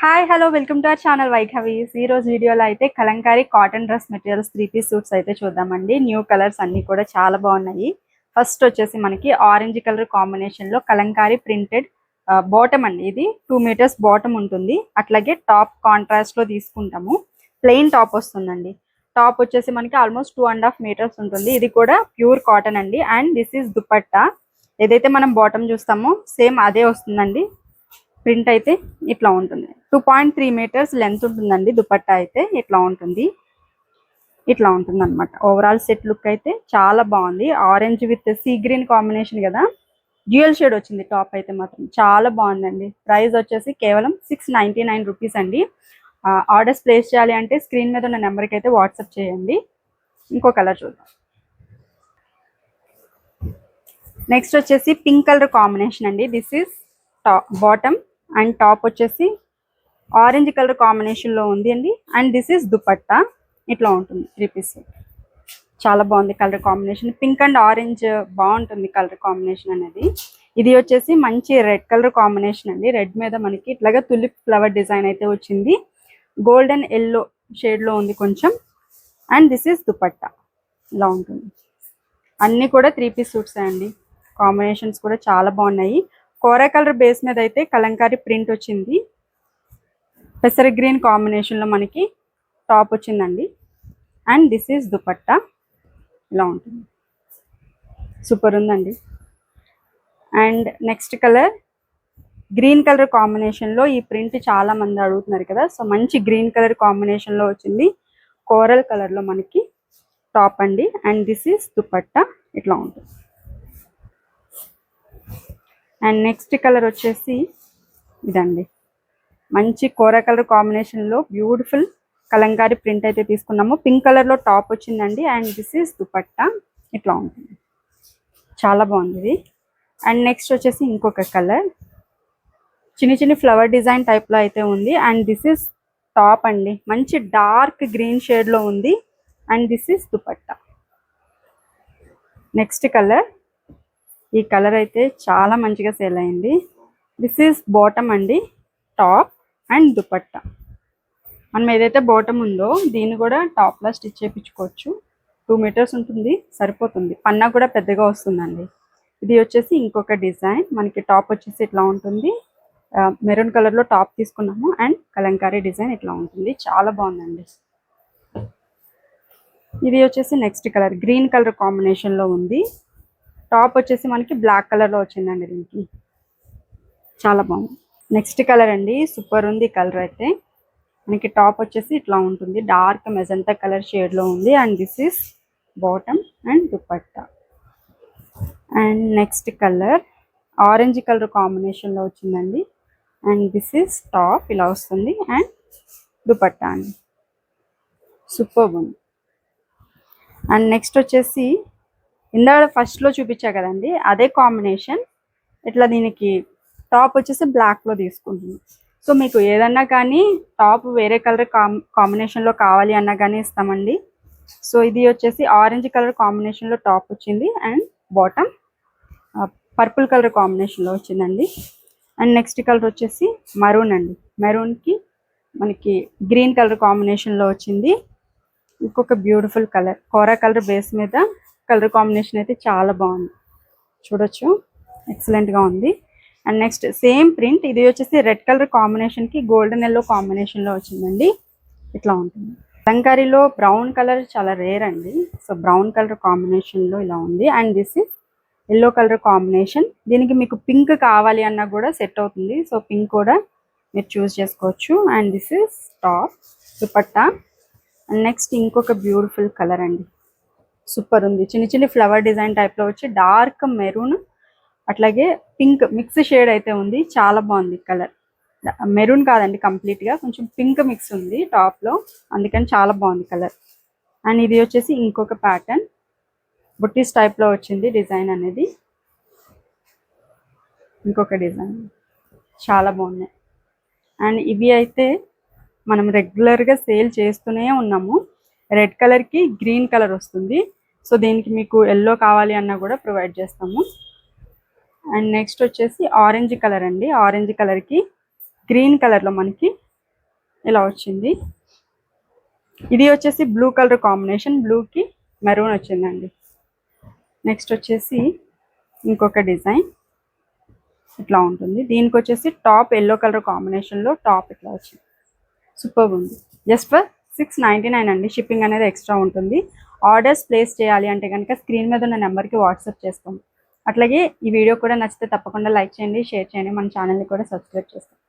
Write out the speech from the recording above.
Hi hello welcome to our channel వైఖవీస్. ఈ రోజు వీడియోలో అయితే Kalamkari cotton dress materials 3 piece suits అయితే చూద్దామండి. న్యూ కలర్స్ అన్నీ కూడా చాలా బాగున్నాయి. ఫస్ట్ వచ్చేసి మనకి ఆరెంజ్ కలర్ కాంబినేషన్లో కలంకారీ ప్రింటెడ్ బాటమ్ అండి. ఇది 2 మీటర్స్ బాటమ్ ఉంటుంది. అట్లాగే టాప్ కాంట్రాస్ట్లో తీసుకుంటాము. ప్లెయిన్ టాప్ వస్తుందండి. టాప్ వచ్చేసి మనకి ఆల్మోస్ట్ 2.5 మీటర్స్ ఉంటుంది. ఇది కూడా ప్యూర్ కాటన్ అండి. And this is dupatta. ఏదైతే మనం బాటమ్ చూస్తామో సేమ్ అదే వస్తుందండి. ప్రింట్ అయితే ఇట్లా ఉంటుంది. 2.3 మీటర్స్ లెంత్ ఉంటుందండి. దుపట్టా అయితే ఇట్లా ఉంటుంది అనమాట. ఓవరాల్ సెట్ లుక్ అయితే చాలా బాగుంది. Orange with sea green combination కదా, డ్యూయల్ షేడ్ వచ్చింది. టాప్ అయితే మాత్రం చాలా బాగుందండి. ప్రైస్ వచ్చేసి కేవలం 699 రూపీస్ అండి. ఆర్డర్స్ ప్లేస్ చేయాలి అంటే స్క్రీన్ మీద ఉన్న నెంబర్కి అయితే వాట్సాప్ చేయండి. ఇంకో కలర్ చూద్దాం. నెక్స్ట్ వచ్చేసి పింక్ కలర్ కాంబినేషన్ అండి. This is bottom and top వచ్చేసి ఆరెంజ్ కలర్ కాంబినేషన్లో ఉంది అండి. And this is dupatta. ఇట్లా ఉంటుంది 3 పీస్. చాలా బాగుంది colour combination. Pink and orange బాగుంటుంది కలర్ కాంబినేషన్ అనేది. ఇది వచ్చేసి మంచి రెడ్ కలర్ కాంబినేషన్ అండి. రెడ్ మీద మనకి ఇట్లాగా తులిప్ ఫ్లవర్ డిజైన్ అయితే వచ్చింది. గోల్డెన్ ఎల్లో షేడ్లో ఉంది కొంచెం. And this is dupatta. ఇలా ఉంటుంది. అన్నీ కూడా 3 పీస్ సూట్స్ అండి. కాంబినేషన్స్ కూడా చాలా బాగున్నాయి. కోరా కలర్ బేస్ మీద అయితే కలంకారీ ప్రింట్ వచ్చింది. పెసర గ్రీన్ కాంబినేషన్లో మనకి టాప్ వచ్చిందండి. And this is dupatta. ఇలా ఉంటుంది. సూపర్ ఉందండి. And next colour green colour కాంబినేషన్లో ఈ ప్రింట్ చాలా మంది అడుగుతున్నారు కదా, సో మంచి గ్రీన్ కలర్ కాంబినేషన్లో వచ్చింది. కోరల్ కలర్లో మనకి టాప్ అండి. And this is dupatta. ఇట్లా ఉంటుంది. అండ్ నెక్స్ట్ కలర్ వచ్చేసి ఇదండి. మంచి కోరా కలర్ కాంబినేషన్లో బ్యూటిఫుల్ కలంకారీ ప్రింట్ అయితే తీసుకున్నాము. పింక్ కలర్లో టాప్ వచ్చిందండి. And this is dupatta. ఇట్లా ఉంటుంది. చాలా బాగుంది ఇది. అండ్ నెక్స్ట్ వచ్చేసి ఇంకొక కలర్ చిన్న చిన్న ఫ్లవర్ డిజైన్ టైప్లో అయితే ఉంది. అండ్ దిస్ ఈస్ టాప్ అండి. మంచి డార్క్ గ్రీన్ షేడ్లో ఉంది. And this is dupatta. Next colour, ఈ కలర్ అయితే చాలా మంచిగా సేల్ అయింది. దిస్ ఈస్ బాటమ్ అండి, టాప్ అండ్ దుపట్టా. మనం ఏదైతే బాటమ్ ఉందో దీన్ని కూడా టాప్లో స్టిచ్ చేయించుకోవచ్చు. 2 మీటర్స్ ఉంటుంది, సరిపోతుంది. పన్నా కూడా పెద్దగా వస్తుందండి. ఇది వచ్చేసి ఇంకొక డిజైన్. మనకి టాప్ వచ్చేసి ఇట్లా ఉంటుంది. మెరూన్ కలర్లో టాప్ తీసుకున్నాము. అండ్ కలంకారీ డిజైన్ ఇట్లా ఉంటుంది. చాలా బాగుందండి. ఇది వచ్చేసి నెక్స్ట్ కలర్ గ్రీన్ కలర్ కాంబినేషన్లో ఉంది. టాప్ వచ్చేసి మనకి బ్లాక్ కలర్లో వచ్చిందండి. దీనికి చాలా బాగుంది. నెక్స్ట్ కలర్ అండి, సూపర్ ఉంది కలర్ అయితే. మనకి టాప్ వచ్చేసి ఇట్లా ఉంటుంది. డార్క్ మెజంతా కలర్ షేడ్లో ఉంది. And this is bottom and dupatta. And next colour orange colour కాంబినేషన్లో వచ్చిందండి. And this is top. ఇలా వస్తుంది. అండ్ దుపట్టా అండి. సూపర్ ఉంది. అండ్ నెక్స్ట్ వచ్చేసి ఇందాక ఫస్ట్లో చూపించా కదండి, అదే కాంబినేషన్. ఇట్లా దీనికి టాప్ వచ్చేసి బ్లాక్లో తీసుకుంటుంది. సో మీకు ఏదన్నా కానీ టాప్ వేరే కలర్ కాంబినేషన్లో కావాలి అన్నా కానీ ఇస్తామండి. సో ఇది వచ్చేసి ఆరెంజ్ కలర్ కాంబినేషన్లో టాప్ వచ్చింది. అండ్ బాటమ్ పర్పుల్ కలర్ కాంబినేషన్లో వచ్చిందండి. అండ్ నెక్స్ట్ కలర్ వచ్చేసి మరూన్ అండి. మెరూన్కి మనకి గ్రీన్ కలర్ కాంబినేషన్లో వచ్చింది. ఇంకొక బ్యూటిఫుల్ కలర్ కోరా కలర్ బేస్ మీద కలర్ కాంబినేషన్ అయితే చాలా బాగుంది. చూడొచ్చు, ఎక్సలెంట్గా ఉంది. And next same print. ఇది వచ్చేసి రెడ్ కలర్ కాంబినేషన్కి గోల్డెన్ ఎల్లో కాంబినేషన్లో వచ్చిందండి. ఇట్లా ఉంటుంది. కలంకారీలో బ్రౌన్ కలర్ చాలా రేర్ అండి. సో బ్రౌన్ కలర్ కాంబినేషన్లో ఇలా ఉంది. And this is yellow colour combination. దీనికి మీకు పింక్ కావాలి అన్నా కూడా సెట్ అవుతుంది. సో పింక్ కూడా మీరు చూస్ చేసుకోవచ్చు. And this is top, dupatta. And next ఇంకొక బ్యూటిఫుల్ కలర్ అండి. సూపర్ ఉంది. చిన్న చిన్న ఫ్లవర్ డిజైన్ టైప్లో వచ్చి డార్క్ మెరూన్ అట్లాగే పింక్ మిక్స్ షేడ్ అయితే ఉంది. చాలా బాగుంది కలర్. మెరూన్ కాదండి, కంప్లీట్గా కొంచెం పింక్ మిక్స్ ఉంది టాప్లో, అందుకని చాలా బాగుంది కలర్. అండ్ ఇది వచ్చేసి ఇంకొక ప్యాటర్న్ బుట్టీస్ టైప్లో వచ్చింది డిజైన్ అనేది. ఇంకొక డిజైన్ చాలా బాగున్నాయి. అండ్ ఇవి అయితే మనం రెగ్యులర్గా సేల్ చేస్తూనే ఉన్నాము. రెడ్ కలర్కి గ్రీన్ కలర్ వస్తుంది. సో దీనికి మీకు ఎల్లో కావాలి అన్నా కూడా ప్రొవైడ్ చేస్తాము. అండ్ నెక్స్ట్ వచ్చేసి ఆరెంజ్ కలర్ అండి. ఆరెంజ్ కలర్కి గ్రీన్ కలర్లో మనకి ఇలా వచ్చింది. ఇది వచ్చేసి బ్లూ కలర్ కాంబినేషన్, బ్లూకి మెరూన్ వచ్చిందండి. నెక్స్ట్ వచ్చేసి ఇంకొక డిజైన్ ఇట్లా ఉంటుంది. దీనికి వచ్చేసి టాప్ ఎల్లో కలర్ కాంబినేషన్లో టాప్ ఇట్లా వచ్చింది. సూపర్ ఉంది. జస్ట్ ఫర్ 699 అండి. షిప్పింగ్ అనేది ఎక్స్ట్రా ఉంటుంది. ఆర్డర్స్ ప్లేస్ చేయాలి అంటే కనుక స్క్రీన్ మీద ఉన్న నెంబర్కి వాట్సాప్ చేస్తాం. అట్లాగే ఈ వీడియో కూడా నచ్చితే తప్పకుండా లైక్ చేయండి, షేర్ చేయండి, మన ఛానల్ని కూడా సబ్స్క్రైబ్ చేసుకోండి.